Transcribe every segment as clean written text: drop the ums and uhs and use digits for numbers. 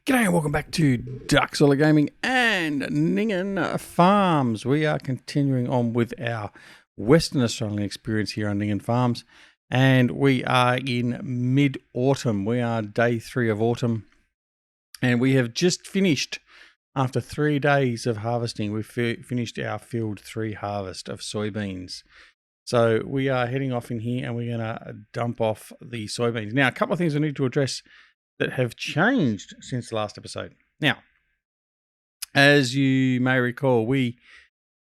G'day and welcome back to Duck Solid Gaming and Ninghan Farms. We are continuing on with our Western Australian experience here on Ninghan Farms, and we are in mid-autumn. We are day 3 of autumn, and we have just finished, after 3 days of harvesting, we've finished our field 3 harvest of soybeans. So we are heading off in here and we're going to dump off the soybeans. Now, a couple of things I need to address that have changed since the last episode. Now, as you may recall, we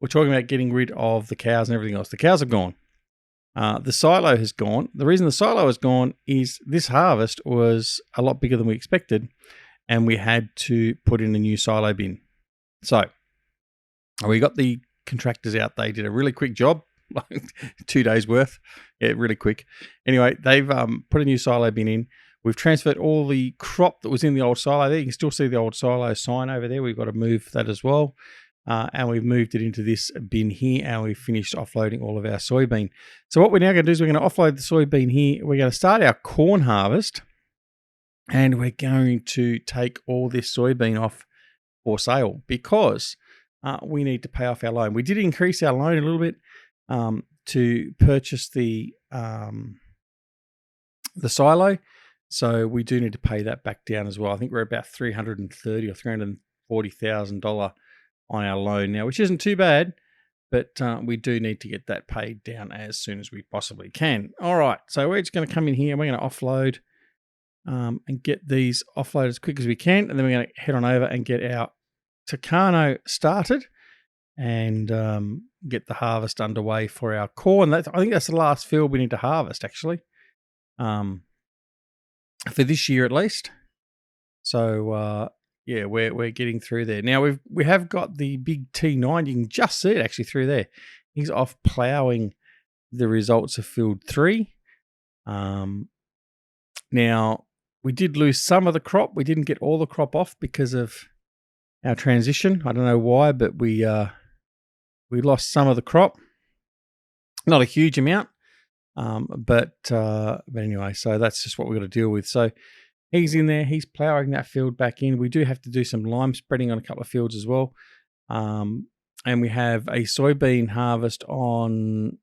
were talking about getting rid of the cows and everything else. The cows have gone. The silo has gone. The reason the silo has gone is this harvest was a lot bigger than we expected, and we had to put in a new silo bin. So we got the contractors out. They did a really quick job, like 2 days worth. Yeah, really quick. Anyway, they've put a new silo bin in. We've transferred all the crop that was in the old silo there. You can still see the old silo sign over there. We've got to move that as well. And we've moved it into this bin here, and we've finished offloading all of our soybean. So what we're now going to do is we're going to offload the soybean here. We're going to start our corn harvest, and we're going to take all this soybean off for sale because we need to pay off our loan. We did increase our loan a little bit to purchase the silo. So we do need to pay that back down as well. I think we're about $330,000 or $340,000 on our loan now, which isn't too bad, but we do need to get that paid down as soon as we possibly can. All right, so we're just going to come in here and we're going to offload and get these offloaded as quick as we can, and then we're going to head on over and get our Tucano started and get the harvest underway for our corn. I think that's the last field we need to harvest, actually. For this year at least. So yeah, we're getting through there. Now we have got the big T9. You can just see it actually through there. He's off ploughing the results of field 3. Now we did lose some of the crop. We didn't get all the crop off because of our transition. I don't know why, but we lost some of the crop. Not a huge amount. But anyway, so that's just what we've got to deal with. So he's in there, he's ploughing that field back in. We do have to do some lime spreading on a couple of fields as well. And we have a soybean harvest on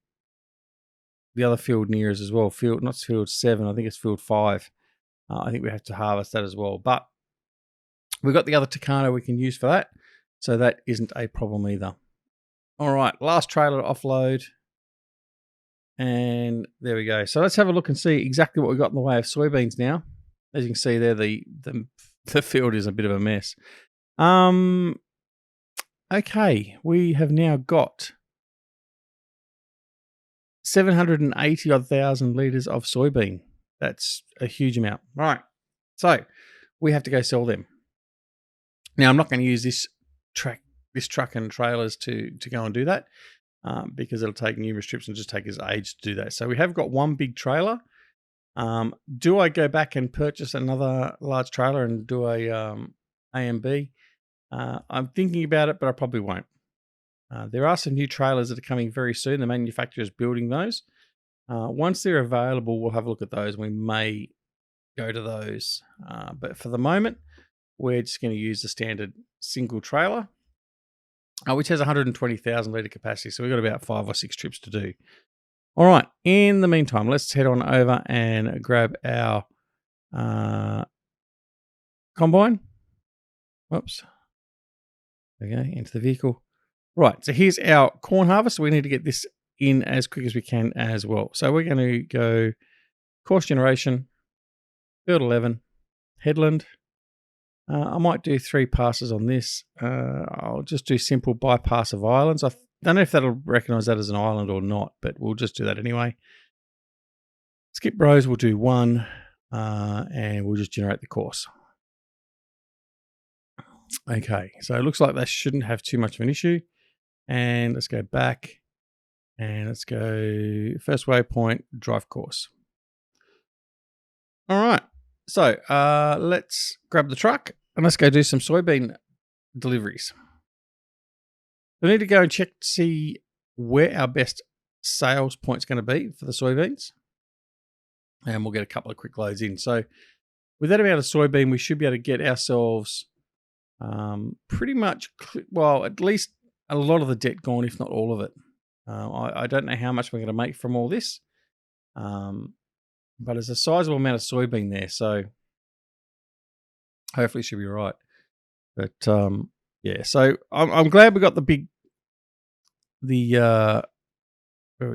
the other field near us as well. Not field 7, I think it's field 5. I think we have to harvest that as well. But we've got the other Tucano we can use for that. So that isn't a problem either. All right, last trailer to offload. And there we go. So let's have a look and see exactly what we've got in the way of soybeans now. As you can see there, the field is a bit of a mess. Okay, we have now got 780,000 litres of soybean. That's a huge amount. All right, so we have to go sell them. Now, I'm not going to use this truck and trailers to go and do that. Because it'll take numerous trips and just take us age to do that. So we have got one big trailer. Do I go back and purchase another large trailer and do a A&B? I'm thinking about it, but I probably won't. There are some new trailers that are coming very soon. The manufacturer is building those. Once they're available, we'll have a look at those. We may go to those. But for the moment, we're just going to use the standard single trailer. Which has 120,000 litre capacity. So we've got about 5 or 6 trips to do. All right. In the meantime, let's head on over and grab our combine. Whoops. Okay, into the vehicle. Right. So here's our corn harvest. We need to get this in as quick as we can as well. So we're going to go course generation, field 11, headland. I might do 3 passes on this. I'll just do simple bypass of islands. I don't know if that'll recognise that as an island or not, but we'll just do that anyway. Skip rows, we'll do 1, and we'll just generate the course. Okay, so it looks like that shouldn't have too much of an issue. And let's go back, and let's go first waypoint, drive course. All right, so let's grab the truck. And let's go do some soybean deliveries. We need to go and check to see where our best sales point's going to be for the soybeans. And we'll get a couple of quick loads in. So with that amount of soybean, we should be able to get ourselves pretty much, well, at least a lot of the debt gone, if not all of it. I don't know how much we're going to make from all this, but there's a sizable amount of soybean there, so hopefully it should be right. But yeah, so I'm glad we got where we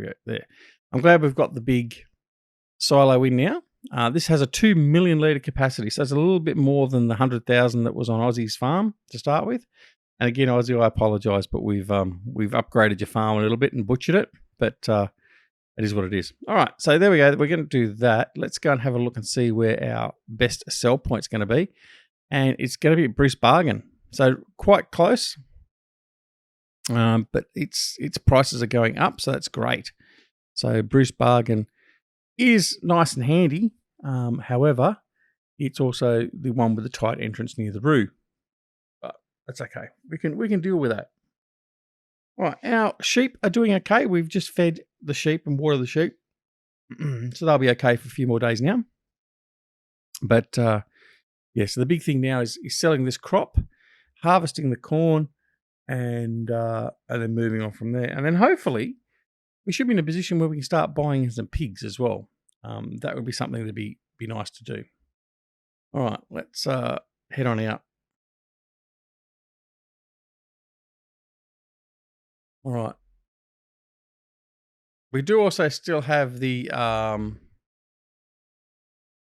go there. I'm glad we've got the big silo in now. This has a 2 million litre capacity, so it's a little bit more than the 100,000 that was on Aussie's farm to start with. And again, Aussie, I apologise, but we've upgraded your farm a little bit and butchered it, but it is what it is. All right, so there we go. We're going to do that. Let's go and have a look and see where our best sell point's going to be, and it's going to be at Bruce Bargain. So quite close, but its prices are going up, so that's great. So Bruce Bargain is nice and handy. However, it's also the one with the tight entrance near the roo. But that's okay. We can deal with that. All right, our sheep are doing okay. We've just fed the sheep and watered the sheep, so they'll be okay for a few more days now. But yeah, so the big thing now is selling this crop, harvesting the corn, and then moving on from there. And then hopefully we should be in a position where we can start buying some pigs as well. That would be something that'd be nice to do. All right, let's head on out. All right. We do also still have the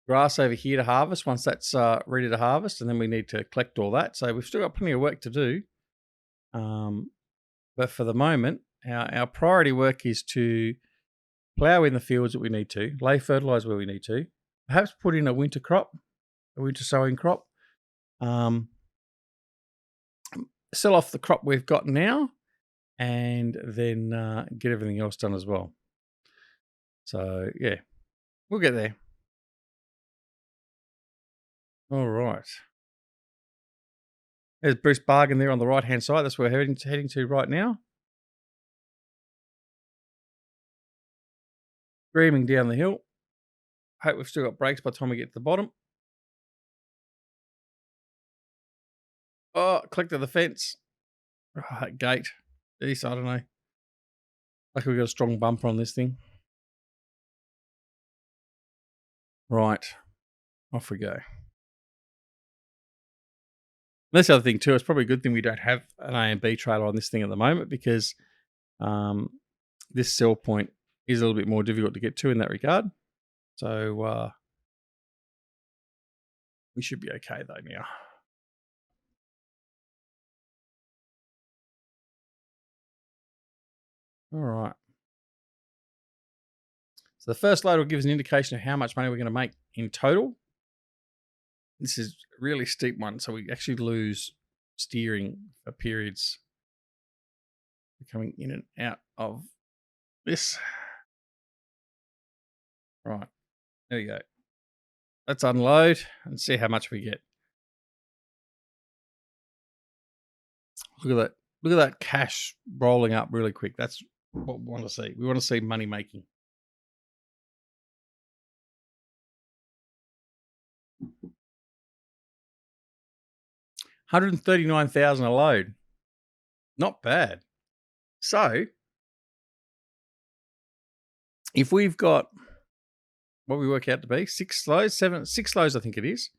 grass over here to harvest once that's ready to harvest, and then we need to collect all that. So we've still got plenty of work to do. But for the moment, our priority work is to plough in the fields that we need to, lay fertiliser where we need to, perhaps put in a winter crop, a winter sowing crop, sell off the crop we've got now, and then get everything else done as well. So, yeah, we'll get there. All right. There's Bruce Bargain there on the right-hand side. That's where we're heading to right now. Screaming down the hill. Hope we've still got brakes by the time we get to the bottom. Oh, clicked to the fence. Oh, that gate. Jeez, I don't know. Luckily we've got a strong bumper on this thing. Right. Off we go. That's the other thing too. It's probably a good thing we don't have an A and B trailer on this thing at the moment, because this sell point is a little bit more difficult to get to in that regard. So we should be okay though now. All right. So the first load will give us an indication of how much money we're going to make in total. This is a really steep one, so we actually lose steering for periods. We're coming in and out of this. Right, there we go. Let's unload and see how much we get. Look at that. Look at that cash rolling up really quick. That's what we want to see. We want to see money making. $139,000 a load. Not bad. So if we've got what we work out to be, 6 loads, 6 loads, I think it is,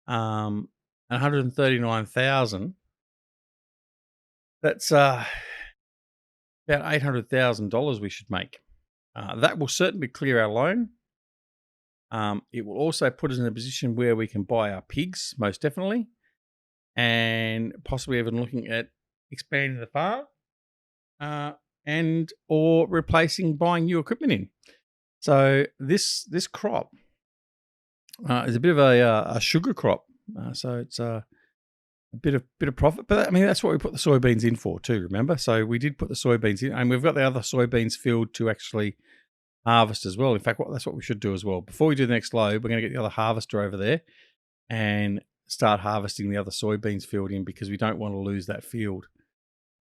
139,000. That's about $800,000 we should make. That will certainly clear our loan. It will also put us in a position where we can buy our pigs, most definitely, and possibly even looking at expanding the farm and or replacing buying new equipment in. So this crop is a bit of a sugar crop, so it's a bit of profit. But I mean, that's what we put the soybeans in for too. Remember, so we did put the soybeans in, and we've got the other soybeans field to actually harvest as well. In fact, that's what we should do as well. Before we do the next load, we're going to get the other harvester over there and start harvesting the other soybeans field in, because we don't want to lose that field.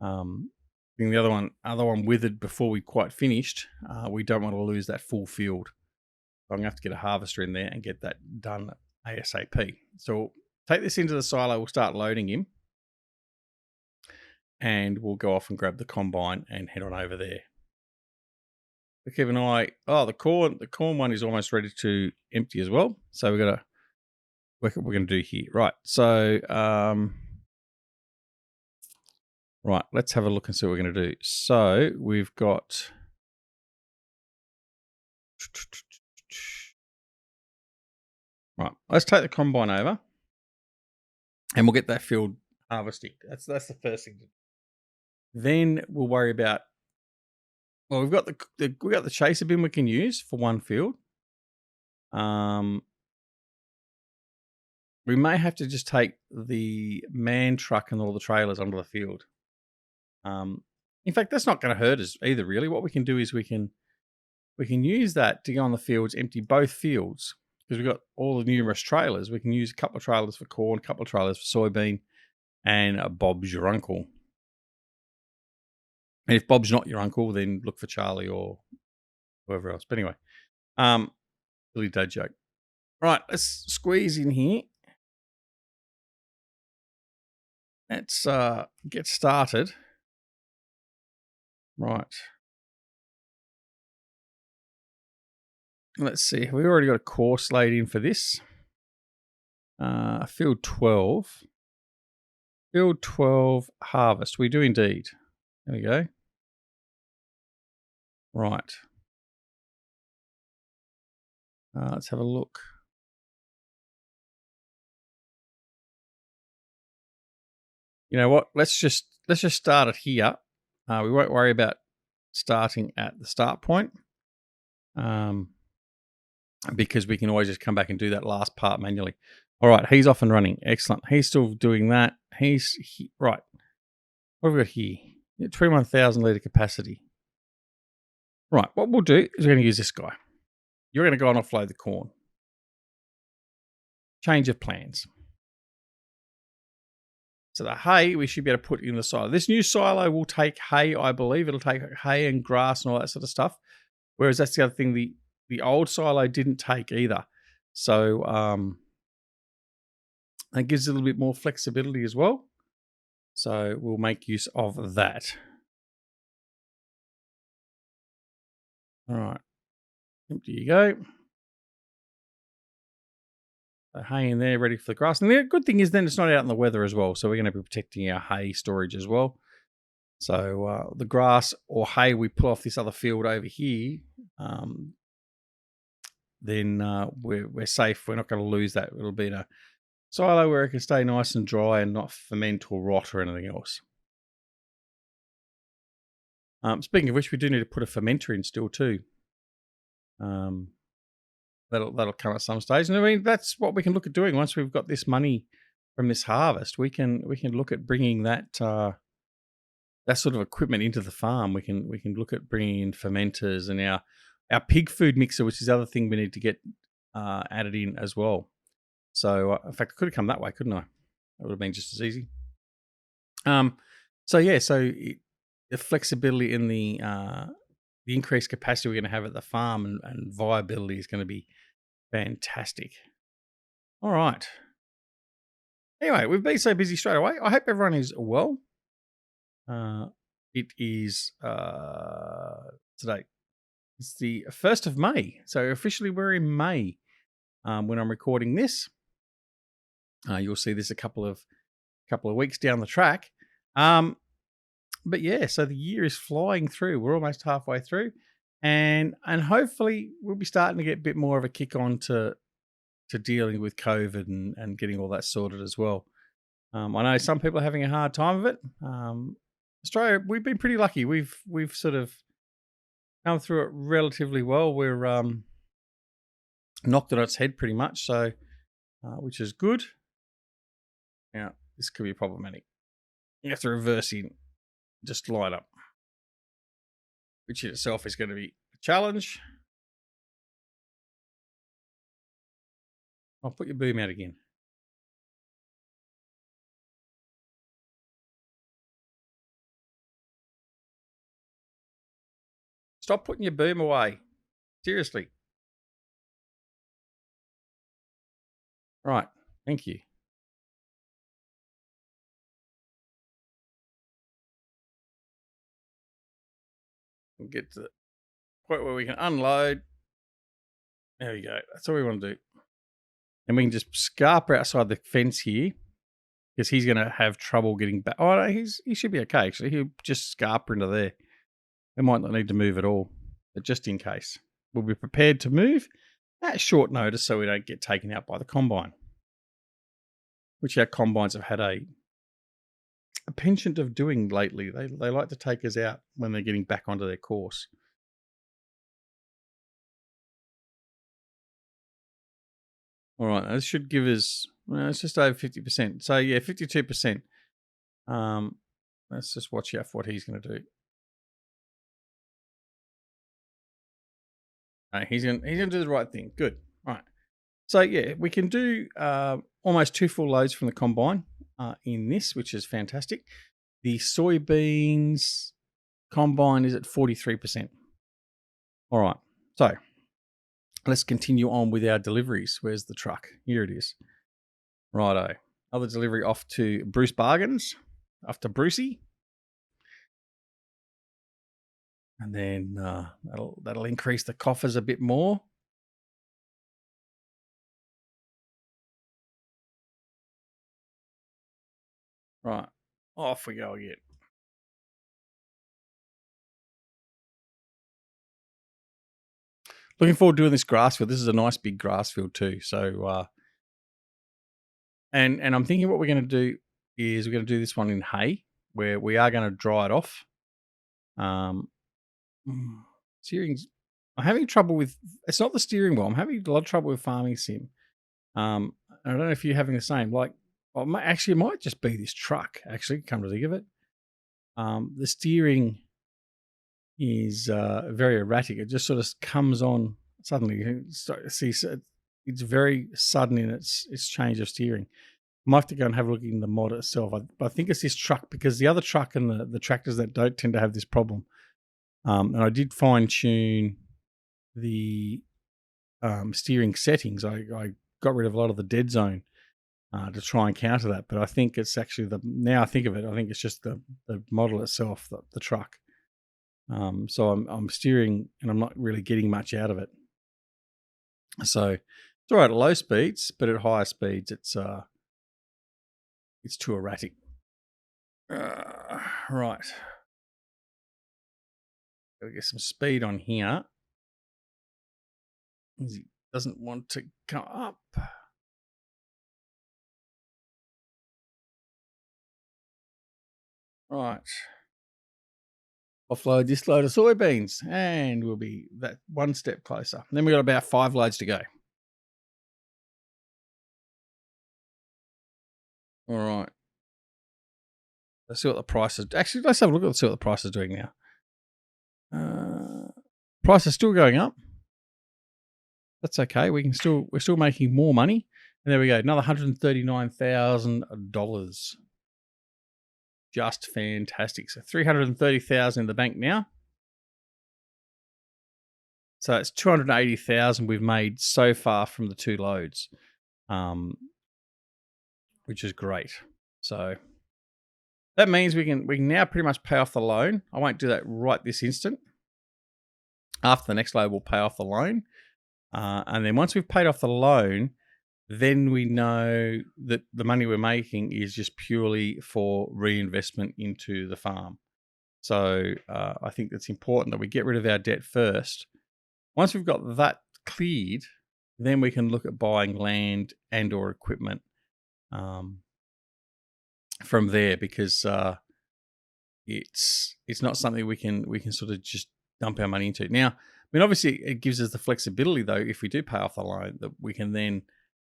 The other one withered before we quite finished. We don't want to lose that full field. So I'm going to have to get a harvester in there and get that done ASAP. So we'll take this into the silo. We'll start loading him. And we'll go off and grab the combine and head on over there. But keep an eye. Oh, the corn one is almost ready to empty as well. So we've got to work what we're going to do here. Right. So, right. Let's have a look and see what we're going to do. So we've got. Right. Let's take the combine over, and we'll get that field harvesting. That's the first thing. Then we'll worry about. Well, we've got the chaser bin we can use for one field. We may have to just take the man truck and all the trailers onto the field. In fact, that's not going to hurt us either. Really, what we can do is we can use that to go on the fields, empty both fields because we've got all the numerous trailers. We can use a couple of trailers for corn, a couple of trailers for soybean, and Bob's your uncle. And if Bob's not your uncle, then look for Charlie or whoever else. But anyway, really dad joke. Right, let's squeeze in here. Let's get started. Right. Let's see. Have we already got a course laid in for this? Field 12. Field 12 harvest. We do indeed. There we go. Right. Let's have a look. You know what? Let's just start it here. We won't worry about starting at the start point, because we can always just come back and do that last part manually. All right, he's off and running. Excellent. He's still doing that. Right. What have we got here? 21,000 litre capacity. Right. What we'll do is we're going to use this guy. You're going to go and offload the corn. Change of plans. So the hay, we should be able to put in the silo. This new silo will take hay, I believe. It'll take hay and grass and all that sort of stuff. Whereas that's the other thing, the old silo didn't take either. So that gives it a little bit more flexibility as well. So we'll make use of that. All right. Empty you go. So hay in there, ready for the grass. And the good thing is then it's not out in the weather as well. So we're going to be protecting our hay storage as well. So the grass or hay we pull off this other field over here, then we're safe. We're not going to lose that. It'll be in a silo where it can stay nice and dry and not ferment or rot or anything else. Speaking of which, we do need to put a fermenter in still too. That'll come at some stage. And I mean, that's what we can look at doing once we've got this money from this harvest. We can look at bringing that sort of equipment into the farm. We can look at bringing in fermenters and our pig food mixer, which is the other thing we need to get added in as well. So in fact, I could have come that way, couldn't I? That would have been just as easy. So the flexibility in the increased capacity we're going to have at the farm and viability is going to be fantastic. All right. Anyway, we've been so busy straight away. I hope everyone is well. It is today. It's the 1st of May. So officially we're in May when I'm recording this. You'll see this a couple of weeks down the track. But yeah, so the year is flying through. We're almost halfway through. And hopefully we'll be starting to get a bit more of a kick on to dealing with COVID and getting all that sorted as well. I know some people are having a hard time of it. Australia, we've been pretty lucky. We've sort of come through it relatively well. We're knocked on its head pretty much, so which is good. Now, this could be problematic. You have to reverse in, just line up, which in itself is going to be a challenge. I'll put your boom out again. Stop putting your boom away. Seriously. Right. Thank you. We'll get to the point where we can unload. There we go. That's all we want to do. And we can just scarper outside the fence here because he's going to have trouble getting back. Oh, no, he should be okay, actually. He'll just scarper into there. We might not need to move at all, but just in case. We'll be prepared to move at short notice so we don't get taken out by the combine, which our combines have had a penchant of doing lately. They like to take us out when they're getting back onto their course. All right, this should give us, well, it's just over 50%. So yeah, 52%. Let's just watch out for what he's going to do. He's going to do the right thing. Good. All right. So yeah, we can do almost 2 full loads from the combine in this, which is fantastic. The soybeans combine is at 43%. All right. So let's continue on with our deliveries. Where's the truck? Here it is. Righto. Other delivery off to Bruce Bargains, off to Brucey. And then that'll increase the coffers a bit more. Right. Off we go again. Looking forward to doing this grass field. This is a nice big grass field too. So, and I'm thinking what we're going to do is we're going to do this one in hay, where we are going to dry it off. Steering's, I'm having trouble with. It's not the steering wheel. I'm having a lot of trouble with Farming Sim. I don't know if you're having the same. Like, well, actually, it might just be this truck. Actually, come to think of it, the steering is very erratic. It just sort of comes on suddenly. It's very sudden in its change of steering. I might have to go and have a look in the mod itself. But I think it's this truck, because the other truck and the tractors that don't tend to have this problem. And I did fine tune the steering settings. I got rid of a lot of the dead zone to try and counter that. But I think it's actually now I think of it, I think it's just the model itself, the truck. So I'm steering and I'm not really getting much out of it. So it's all right at low speeds, but at higher speeds it's too erratic. Right. Gotta get some speed on here. He doesn't want to come up. Right. Offload this load of soybeans and we'll be that one step closer. Then we got about 5 loads to go. All right. Let's see what the price is. Actually, let's have a look and see what the price is doing now. Price is still going up. That's okay. We're still making more money. And there we go. Another $139,000. Just fantastic. So $330,000 in the bank now. So it's $280,000 we've made so far from the 2 loads, which is great. So that means we can now pretty much pay off the loan. I won't do that right this instant. After the next load, we'll pay off the loan. And then once we've paid off the loan, then we know that the money we're making is just purely for reinvestment into the farm. So I think it's important that we get rid of our debt first. Once we've got that cleared, then we can look at buying land and or equipment from there, because it's not something we can sort of just dump our money into. Now, I mean, obviously it gives us the flexibility though, if we do pay off the loan, that we can then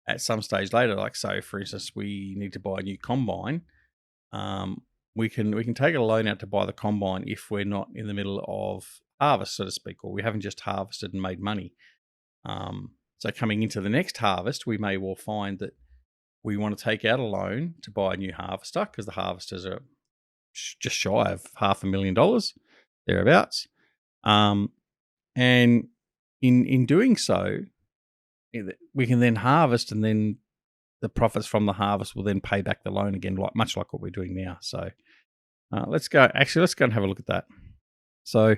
at some stage later, like so for instance, we need to buy a new combine, we can take a loan out to buy the combine if we're not in the middle of harvest, so to speak, or we haven't just harvested and made money. So coming into the next harvest, we may well find that we want to take out a loan to buy a new harvester, because the harvesters are just shy of $500,000 thereabouts. And in doing so, we can then harvest and then the profits from the harvest will then pay back the loan again, much like what we're doing now. So let's go. Actually, let's go and have a look at that. So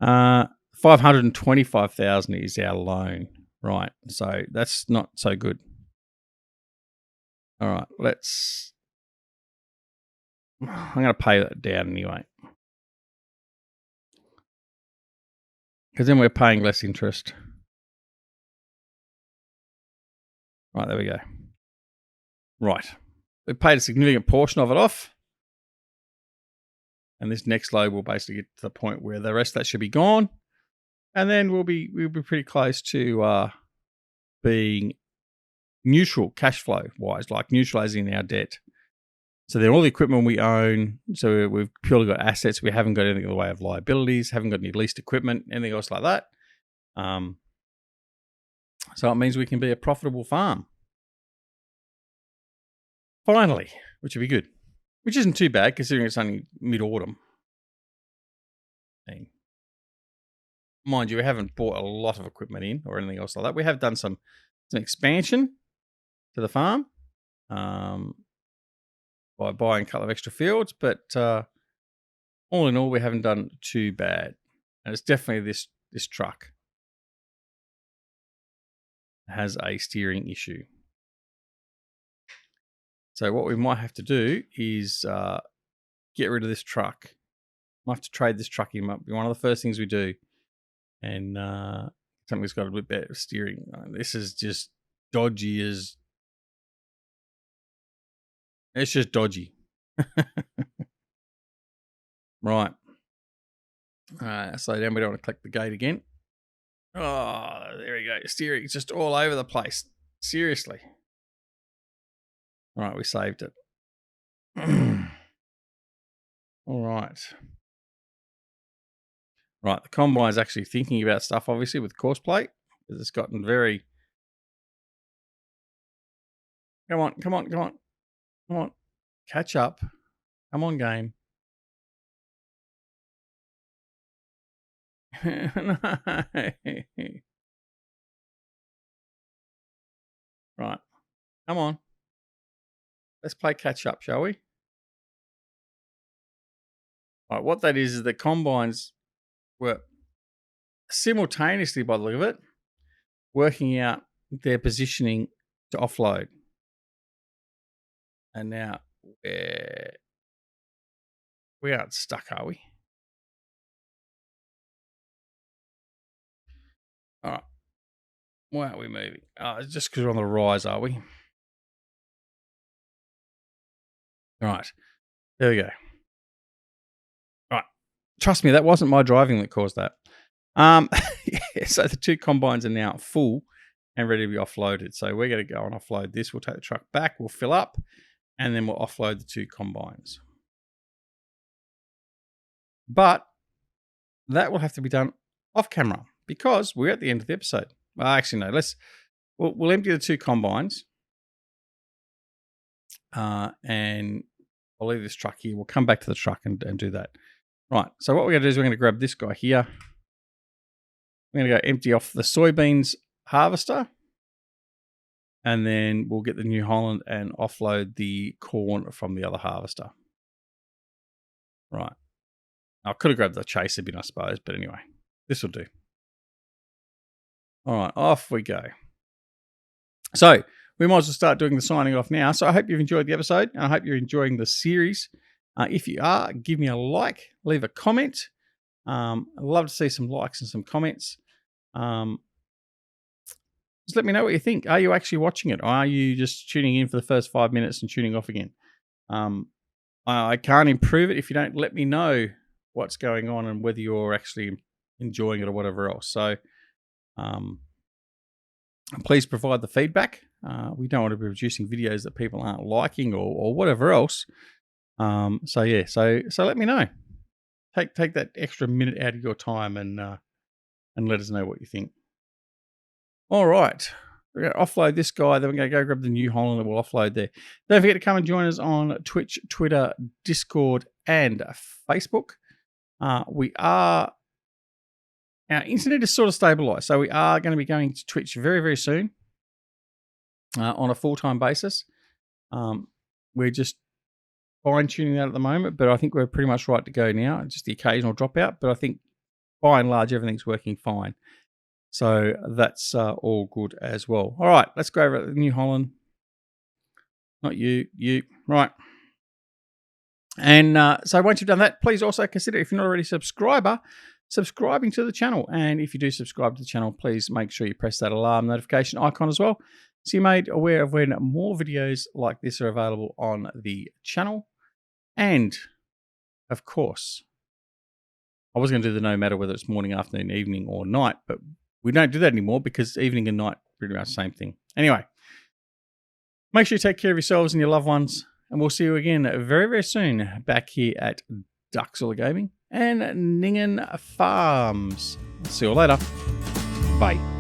525,000 is our loan, right? So that's not so good. All right, I'm going to pay that down anyway, because then we're paying less interest. Right, there we go. Right, we paid a significant portion of it off, and this next load will basically get to the point where the rest of that should be gone, and then we'll be pretty close to being neutral cash flow wise, like neutralizing our debt. So then all the equipment we own, so we've purely got assets. We haven't got anything in the way of liabilities, haven't got any leased equipment, anything else like that. So it means we can be a profitable farm. Finally, which would be good. Which isn't too bad considering it's only mid-autumn. And mind you, we haven't bought a lot of equipment in or anything else like that. We have done some expansion to the farm. By buying a couple of extra fields, but all in all, we haven't done too bad. And it's definitely this truck has a steering issue. So what we might have to do is get rid of this truck. Might have to trade this truck in. Might be one of the first things we do, and something's got a bit better steering. This is just dodgy as. It's just dodgy. Right. So then we don't want to click the gate again. Oh, there we go. Steering's just all over the place. Seriously. All right, we saved it. All right. Right, the combine's actually thinking about stuff, obviously, with course plate. Because it's gotten very... Come on. Catch up. Come on, game. No. Right. Come on. Let's play catch up, shall we? Right, what that is the combines were simultaneously, by the look of it, working out their positioning to offload. And now we aren't stuck, are we? All right. Why aren't we moving? It's just because we're on the rise, are we? All right. There we go. All right. Trust me, that wasn't my driving that caused that. Yeah, so the two combines are now full and ready to be offloaded. So we're going to go and offload this. We'll take the truck back. We'll fill up. And then we'll offload the two combines. But that will have to be done off camera because we're at the end of the episode. Well, actually, no. We'll empty the two combines. And I'll leave this truck here. We'll come back to the truck and do that. Right. So what we're going to do is we're going to grab this guy here. We're going to go empty off the soybeans harvester. And then we'll get the New Holland and offload the corn from the other harvester. Right. I could have grabbed the chaser bin, I suppose. But anyway, this will do. All right. Off we go. So we might as well start doing the signing off now. So I hope you've enjoyed the episode. And I hope you're enjoying the series. If you are, give me a like. Leave a comment. I'd love to see some likes and some comments. Just let me know what you think. Are you actually watching it? Or are you just tuning in for the first 5 minutes and tuning off again? I can't improve it if you don't let me know what's going on and whether you're actually enjoying it or whatever else. So please provide the feedback. We don't want to be producing videos that people aren't liking or whatever else. So let me know. Take that extra minute out of your time and let us know what you think. All right. We're going to offload this guy. Then we're going to go grab the New Holland and we'll offload there. Don't forget to come and join us on Twitch, Twitter, Discord, and Facebook. Our internet is sort of stabilized. So we are going to be going to Twitch very, very soon. on a full-time basis. We're just fine-tuning that at the moment, but I think we're pretty much right to go now. Just the occasional dropout, but I think by and large everything's working fine. So that's all good as well. All right, let's go over to New Holland. Not you, right. And so once you've done that, please also consider, if you're not already a subscriber, subscribing to the channel. And if you do subscribe to the channel, please make sure you press that alarm notification icon as well, so you're made aware of when more videos like this are available on the channel. And of course, I was going to do the no matter whether it's morning, afternoon, evening, or night, but we don't do that anymore because evening and night are pretty much the same thing. Anyway, make sure you take care of yourselves and your loved ones, and we'll see you again very, very soon back here at GrizzlyBearSims and Ninghan Farms. See you later. Bye.